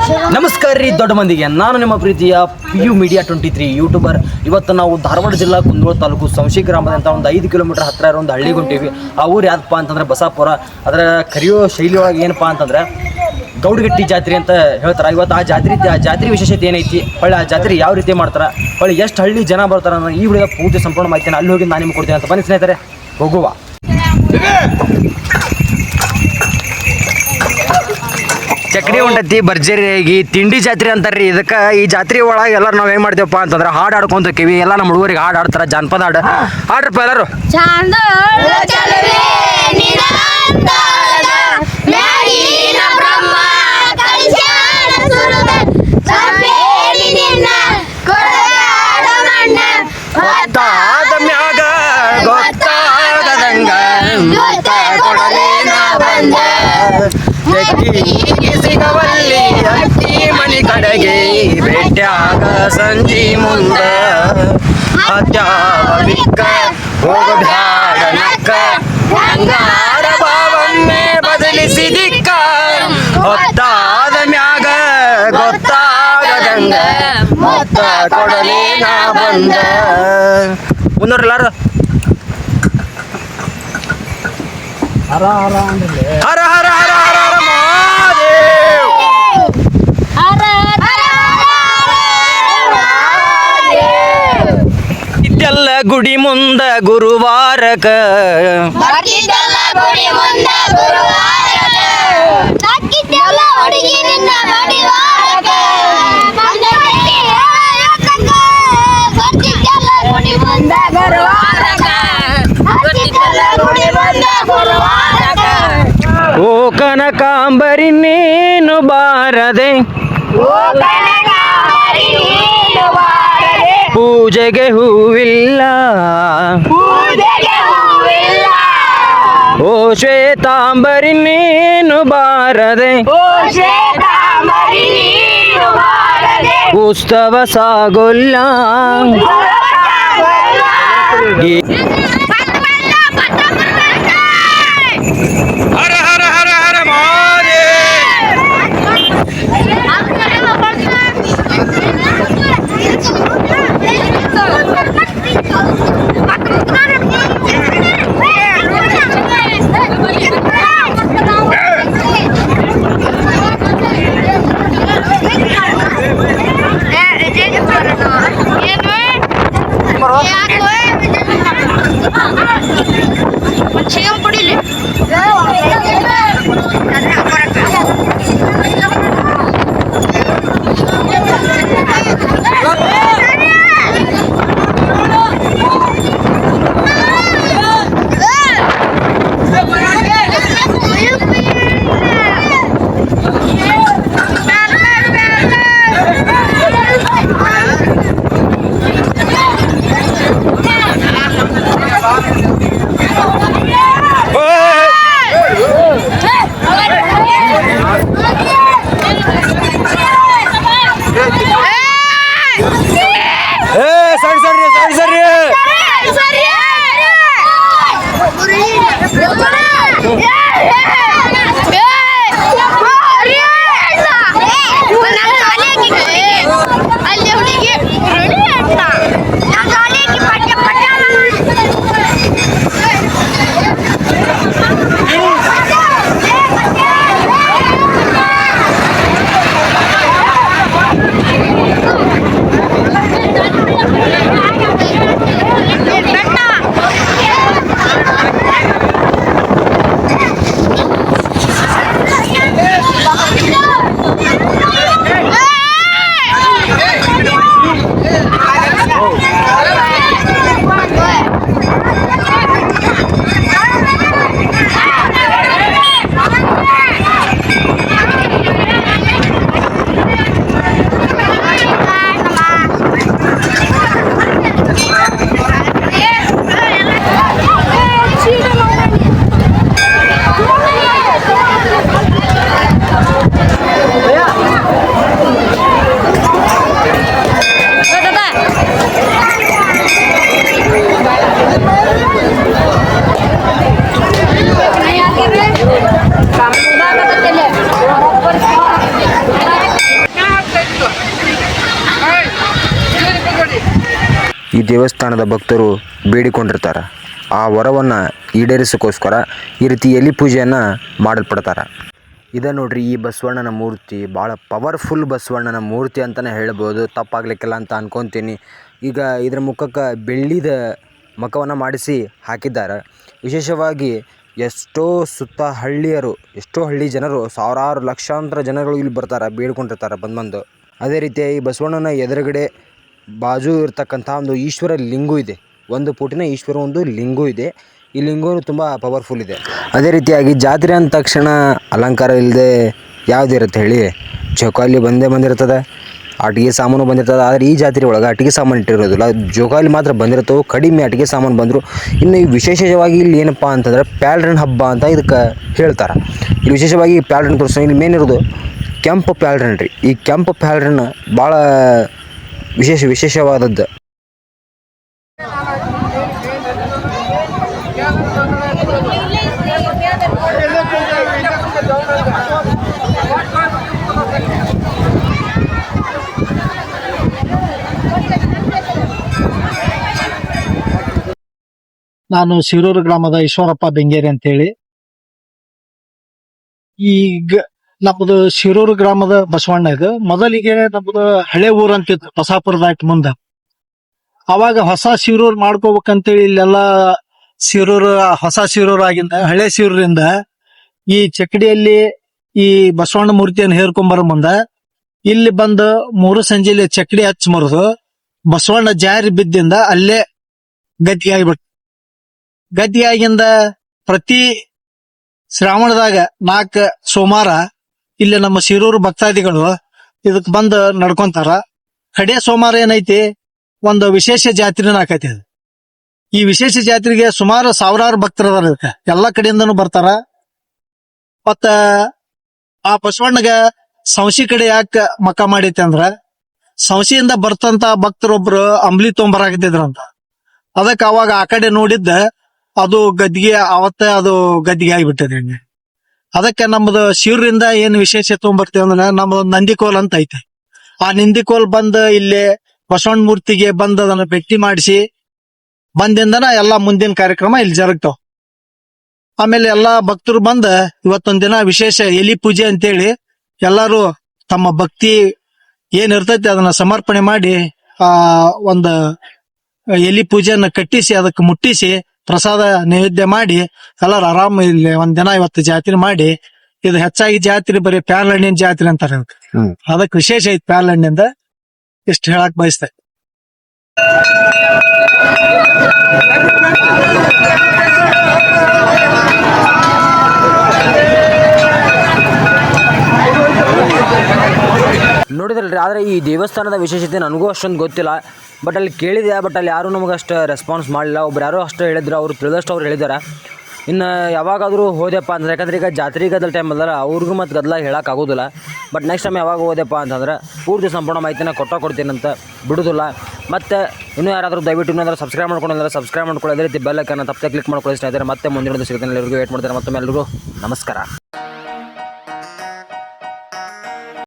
ನಮಸ್ಕಾರ ರೀ ದೊಡ್ಡ ಮಂದಿಗೆ, ನಾನು ನಿಮ್ಮ ಪ್ರೀತಿಯ PU ಮೀಡಿಯಾ 23 ಯೂಟ್ಯೂಬರ್. ಇವತ್ತು ನಾವು ಧಾರವಾಡ ಜಿಲ್ಲಾ ಕುಂದಗೋಳ ತಾಲೂಕು ಸಂಶಿ ಗ್ರಾಮದಂತ ಒಂದು 5 ಕಿಲೋಮೀಟರ್ ಹತ್ತಿರ ಇರೋ ಒಂದು ಹಳ್ಳಿಗೆ ಹೊಂಟೀವಿ. ಆ ಊರು ಯಾವ್ದಪ್ಪ ಅಂತಂದ್ರೆ ಬಸಾಪುರ. ಅದರ ಕರೆಯೋ ಶೈಲಿ ಒಳಗೆ ಏನಪ್ಪ ಅಂತಂದ್ರೆ ಗೌಡಗಟ್ಟಿ ಜಾತ್ರೆ ಅಂತ ಹೇಳ್ತಾರೆ. ಇವತ್ತು ಆ ಜಾತ್ರೆ ವಿಶೇಷತೆ ಏನೈತಿ, ಹೊಳ್ಳಿ ಆ ಜಾತ್ರೆ ಯಾವ ರೀತಿ ಮಾಡ್ತಾರೆ, ಹೊಳ್ಳಿ ಎಷ್ಟು ಹಳ್ಳಿ ಜನ ಬರ್ತಾರೆ ಅನ್ನೋ ಈ ವಿಡಿಯೋ ಪೂರ್ತಿ ಸಂಪೂರ್ಣ ಮಾಹಿತಿ ಅಲ್ಲಿ ಹೋಗಿ ನಾನು ನಿಮ್ಗೆ ಕೊಡ್ತೀನಿ ಅಂತ. ಬನ್ನಿ ಸ್ನೇಹಿತರೆ, ಹೋಗುವ. ಚಕ್ರಿ ಉಂಟತಿ ಭರ್ಜರಿಯಾಗಿ ತಿಂಡಿ ಜಾತ್ರೆ ಅಂತಾರ್ರಿ ಇದಕ್ಕೆ. ಈ ಜಾತ್ರೆ ಒಳಗೆ ಎಲ್ಲರೂ ನಾವು ಹೆಂಗೆ ಮಾಡ್ತೀವಪ್ಪ ಅಂತಂದ್ರೆ ಹಾಡು ಆಡ್ಕೊಂತ ಹೋಗ್ತೀವಿ. ಎಲ್ಲ ನಮ್ಮ ಹುಡುಗರಿಗೆ ಹಾಡು ಆಡ್ತಾರೆ, ಜಾನಪದ ಹಾಡು ಆಡ್ರಪ್ಪ ಎಲ್ಲರೂ. ಸಿಗವಲ್ಲಿ ಅಕ್ಕಿ ಮನಿ ಕಡೆಗೆ ಬೆಟ್ಟಾಗ ಸಂಜಿ ಮುಂದ ಅತ್ಯಾವಿಕ್ಕ ಹೋಗಬ್ಯಾಡ ನಕ್ಕ ಬಂಗಾರ ಭಾವನ್ನೇ ಬದಲಿಸಿದಿಕ್ಕ ಹೊತ್ತಾದ ಮ್ಯಾಗ ಗೊತ್ತಾಗದಂಗ ಮೊತ್ತ ಕೊಡಲೇ ನಾ ಬಂದ. ಮುಂದೋರ್ಲಾರ ಹರ ಹರ ಹರ ಹರ ಹರ ಹರ ಮಹಾದೇವ್. ಇದೆಲ್ಲ ಗುಡಿ ಮುಂದ ಗುರುವಾರಕ ಓ ಕನಕಾಂಬರಿ ನೀನು ಬಾರದೆ, ಪೂಜೆಗೆ ಹೂವಿಲ್ಲ, ಓ ಶ್ವೇತಾಂಬರಿ ನೀನು ಬಾರದೆ, ಉತ್ಸವ ಸಾಗೊಲ್ಲ. ಹರ ಹರ ಹರ ಹರ ಈ ದೇವಸ್ಥಾನದ ಭಕ್ತರು ಬೇಡಿಕೊಂಡಿರ್ತಾರೆ. ಆ ವರವನ್ನು ಈಡೇರಿಸೋಕ್ಕೋಸ್ಕರ ಈ ರೀತಿ ಎಲಿ ಪೂಜೆಯನ್ನು ಮಾಡಲ್ಪಡ್ತಾರೆ. ಇದೆ ನೋಡ್ರಿ ಈ ಬಸವಣ್ಣನ ಮೂರ್ತಿ, ಭಾಳ ಪವರ್ಫುಲ್ ಬಸವಣ್ಣನ ಮೂರ್ತಿ ಅಂತಲೇ ಹೇಳ್ಬೋದು, ತಪ್ಪಾಗಲಿಕ್ಕಿಲ್ಲ ಅಂತ ಅಂದ್ಕೊತೀನಿ. ಈಗ ಇದರ ಮುಖಕ್ಕೆ ಬೆಳ್ಳಿದ ಮುಖವನ್ನು ಮಾಡಿಸಿ ಹಾಕಿದ್ದಾರೆ. ವಿಶೇಷವಾಗಿ ಎಷ್ಟೋ ಸುತ್ತ ಹಳ್ಳಿಯರು, ಎಷ್ಟೋ ಹಳ್ಳಿ ಜನರು, ಸಾವಿರಾರು ಲಕ್ಷಾಂತರ ಜನಗಳು ಇಲ್ಲಿ ಬರ್ತಾರೆ, ಬೇಡ್ಕೊಂಡಿರ್ತಾರೆ ಬಂದು. ಅದೇ ರೀತಿಯಾಗಿ ಬಸವಣ್ಣನ ಎದುರುಗಡೆ ಬಾಜು ಇರ್ತಕ್ಕಂಥ ಒಂದು ಈಶ್ವರ ಲಿಂಗು ಇದೆ. 1 ಫೂಟಿನ ಈಶ್ವರ ಒಂದು ಲಿಂಗು ಇದೆ. ಈ ಲಿಂಗು ತುಂಬ ಪವರ್ಫುಲ್ ಇದೆ. ಅದೇ ರೀತಿಯಾಗಿ ಜಾತ್ರೆ ಅಂದ ತಕ್ಷಣ ಅಲಂಕಾರ ಇಲ್ಲದೆ ಯಾವುದಿರುತ್ತೆ ಹೇಳಿ, ಜೋಕಾಲಿ ಬಂದಿರ್ತದೆ, ಆಟಿಕೆ ಸಾಮಾನು ಬಂದಿರ್ತದೆ. ಆದರೆ ಈ ಜಾತ್ರೆ ಒಳಗೆ ಆಟಿಕೆ ಸಾಮಾನು ಇಟ್ಟಿರೋದಿಲ್ಲ, ಜೋಕಾಲಿ ಮಾತ್ರ ಬಂದಿರ್ತವೆ. ಕಡಿಮೆ ಆಟಿಕೆ ಸಾಮಾನು ಬಂದರು. ಇನ್ನು ಈ ವಿಶೇಷವಾಗಿ ಇಲ್ಲಿ ಏನಪ್ಪ ಅಂತಂದ್ರೆ ಪ್ಯಾಲ್ರನ್ ಹಬ್ಬ ಅಂತ ಇದಕ್ಕೆ ಹೇಳ್ತಾರೆ. ಇಲ್ಲಿ ವಿಶೇಷವಾಗಿ ಪ್ಯಾಲ್ರನ್ ತೋರಿಸ್ತಾರೆ. ಇಲ್ಲಿ ಮೇನ್ ಇರೋದು ಕೆಂಪು ಪ್ಯಾಲ್ರನ್ ರೀ. ಈ ಕೆಂಪು ಪ್ಯಾಲ್ರನ್ ಭಾಳ ವಿಶೇಷವಾದದ್ದು. ನಾನು ಶಿರೂರು ಗ್ರಾಮದ ಈಶ್ವರಪ್ಪ ಬೆಂಗೇರಿ ಅಂತೇಳಿ. ಈಗ ನಮ್ಮದು ಶಿರೂರು ಗ್ರಾಮದ ಬಸವಣ್ಣ ಇದು. ಮೊದಲಿಗೆ ನಮ್ಮದು ಹಳೆ ಊರು ಅಂತಿತ್ತು, ಬಸಾಪುರದಾಕಿ ಮುಂದ. ಅವಾಗ ಹೊಸ ಶಿರೂರು ಮಾಡ್ಕೋಬೇಕಂತೇಳಿ ಇಲ್ಲೆಲ್ಲ ಶಿರೂರು, ಹೊಸ ಶಿರೂರಾಗಿಂದ ಹಳೆ ಶಿರೂರಿಂದ ಈ ಚಕ್ಕಡಿಯಲ್ಲಿ ಈ ಬಸವಣ್ಣ ಮೂರ್ತಿಯನ್ನು ಹೇರ್ಕೊಂಬರ ಮುಂದ ಇಲ್ಲಿ ಬಂದು 3 ಸಂಜೆಲಿ ಚಕ್ಕಡಿ ಹಚ್ಚಿ ಮರದು ಬಸವಣ್ಣ ಜಾರಿ ಬಿದ್ದಿಂದ ಅಲ್ಲೇ ಗದ್ದಿಗೆ ಆಗಿಬಿಟ್ಟು. ಗದ್ದಿಯಾಗಿಂದ ಪ್ರತಿ ಶ್ರಾವಣದಾಗ 4 ಸೋಮವಾರ ಇಲ್ಲಿ ನಮ್ಮ ಶಿರೂರು ಭಕ್ತಾದಿಗಳು ಇದಕ್ ಬಂದು ನಡ್ಕೊಂತಾರ. ಕಡೆ ಸೋಮವಾರ ಏನೈತಿ, ಒಂದು ವಿಶೇಷ ಜಾತ್ರೆನ ಆಕೈತಿ. ಅದು ಈ ವಿಶೇಷ ಜಾತ್ರೆಗೆ ಸುಮಾರು ಸಾವಿರಾರು ಭಕ್ತರು ಅದಾರ. ಇದಕ್ಕೆ ಎಲ್ಲಾ ಕಡೆಯಿಂದನೂ ಬರ್ತಾರ. ಮತ್ತ ಆ ಬಸವಣ್ಣಗ ಸಂಶಿ ಕಡೆ ಯಾಕೆ ಮಕ್ಕ ಮಾಡೈತಿ ಅಂದ್ರ, ಸಂಶಿಯಿಂದ ಬರ್ತಂತ ಭಕ್ತರೊಬ್ರು ಅಂಬ್ಲಿ ತೊಂಬರಾಕತಿದ್ರಂತ. ಅದಕ್ಕೆ ಅವಾಗ ಆ ಕಡೆ ನೋಡಿದ್ದ ಅದು ಗದ್ದಿಗೆ, ಅವತ್ತೇ ಅದು ಗದ್ದಿಗೆ ಆಗಿಬಿಟ್ಟದೆ. ಅದಕ್ಕೆ ನಮ್ದು ಶಿವರಿಂದ ಏನ್ ವಿಶೇಷ ತೊಗೊಂಬರ್ತೀವಿ ಅಂದ್ರೆ ನಮ್ದು ನಂದಿಕೋಲ್ ಅಂತ ಐತೆ. ಆ ನಂದಿಕೋಲ್ ಬಂದ್ ಇಲ್ಲಿ ಬಸವಣ್ಣ ಮೂರ್ತಿಗೆ ಬಂದ್ ಅದನ್ನ ಭೇಟಿ ಮಾಡಿಸಿ ಬಂದಿಂದನ ಎಲ್ಲಾ ಮುಂದಿನ ಕಾರ್ಯಕ್ರಮ ಇಲ್ಲಿ ಜರುಗ್ತಾವ. ಆಮೇಲೆ ಎಲ್ಲಾ ಭಕ್ತರು ಬಂದ ಇವತ್ತೊಂದ್ ದಿನ ವಿಶೇಷ ಎಲಿ ಪೂಜೆ ಅಂತೇಳಿ ಎಲ್ಲಾರು ತಮ್ಮ ಭಕ್ತಿ ಏನ್ ಇರ್ತೈತಿ ಅದನ್ನ ಸಮರ್ಪಣೆ ಮಾಡಿ ಒಂದು ಎಲಿ ಪೂಜೆಯನ್ನ ಕಟ್ಟಿಸಿ ಅದಕ್ಕೆ ಮುಟ್ಟಿಸಿ ಪ್ರಸಾದ ನೈವೇದ್ಯ ಮಾಡಿ ಎಲ್ಲಾರು ಆರಾಮ ಇಲ್ಲಿ ಒಂದ್ ದಿನ ಇವತ್ತು ಜಾತ್ರೆ ಮಾಡಿ. ಇದು ಹೆಚ್ಚಾಗಿ ಜಾತ್ರೆ ಬರೀ ಪ್ಯಾರ್ಲಹಣ್ಣಿನ ಜಾತ್ರೆ ಅಂತಾರೆ. ಅದಕ್ಕೆ ವಿಶೇಷ ಐತಿ ಪ್ಯಾರ್ಲಹಣ್ಣಿಂದ. ಇಷ್ಟು ಹೇಳಕ್ ಬಯಸ್ತೆ. ನೋಡಿದ್ರಲ್ರಿ. ಆದರೆ ಈ ದೇವಸ್ಥಾನದ ವಿಶೇಷತೆ ನನಗೂ ಅಷ್ಟೊಂದು ಗೊತ್ತಿಲ್ಲ. ಬಟ್ ಅಲ್ಲಿ ಕೇಳಿದೆ, ಬಟ್ ಅಲ್ಲಿ ಯಾರೂ ನಮಗೆ ಅಷ್ಟು ರೆಸ್ಪಾನ್ಸ್ ಮಾಡಲಿಲ್ಲ. ಒಬ್ರು ಯಾರೋ ಅಷ್ಟು ಹೇಳಿದ್ರು, ಅವರು ತಿಳಿದಷ್ಟು ಅವ್ರು ಹೇಳಿದ್ದಾರೆ. ಇನ್ನು ಯಾವಾಗಾದರೂ ಹೋದೆಪ್ಪ ಅಂದ್ರೆ, ಯಾಕಂದ್ರೆ ಈಗ ಜಾತ್ರೆ ಗದ್ದಲ ಟೈಮ್ ಅಲ್ಲ, ಅವ್ರಿಗೂ ಮತ್ತು ಗದ್ದಲ ಹೇಳೋಕ್ಕಾಗೋದಿಲ್ಲ. ಬಟ್ ನೆಕ್ಸ್ಟ್ ಟೈಮ್ ಯಾವಾಗ ಹೋದೆಪ್ಪ ಅಂತಂದ್ರೆ ಪೂರ್ತಿ ಸಂಪೂರ್ಣ ಮಾಹಿತಿನ ಕೊಡ್ತೀನಿ ಅಂತ ಬಿಡೋದಿಲ್ಲ. ಮತ್ತು ಇನ್ನೂ ಯಾರಾದರೂ ದಯವಿಟ್ಟು ಇನ್ನೊಂದು ಸಬ್ಸ್ಕ್ರೈಬ್ ಮಾಡ್ಕೊಂಡ್ರೆ ಸಬ್ಸ್ಕ್ರೈಬ್ ಮಾಡ್ಕೊಳ್ಳಿ. ಅದೇ ರೀತಿ ಬೆಲ್ ಐಕಾನ್ ತಪ್ಪದೆ ಕ್ಲಿಕ್ ಮಾಡ್ಕೊಳ್ಳಿ ಸ್ನೇಹಿತರೆ. ಮತ್ತೆ ಮುಂದಿನದು ಸಿಗುತ್ತೆ. ಎಲ್ಲರಿಗೂ ವೇಟ್ ಮಾಡ್ತಾರೆ. ಮತ್ತೊಮ್ಮೆ ಎಲ್ರಿಗೂ ನಮಸ್ಕಾರ.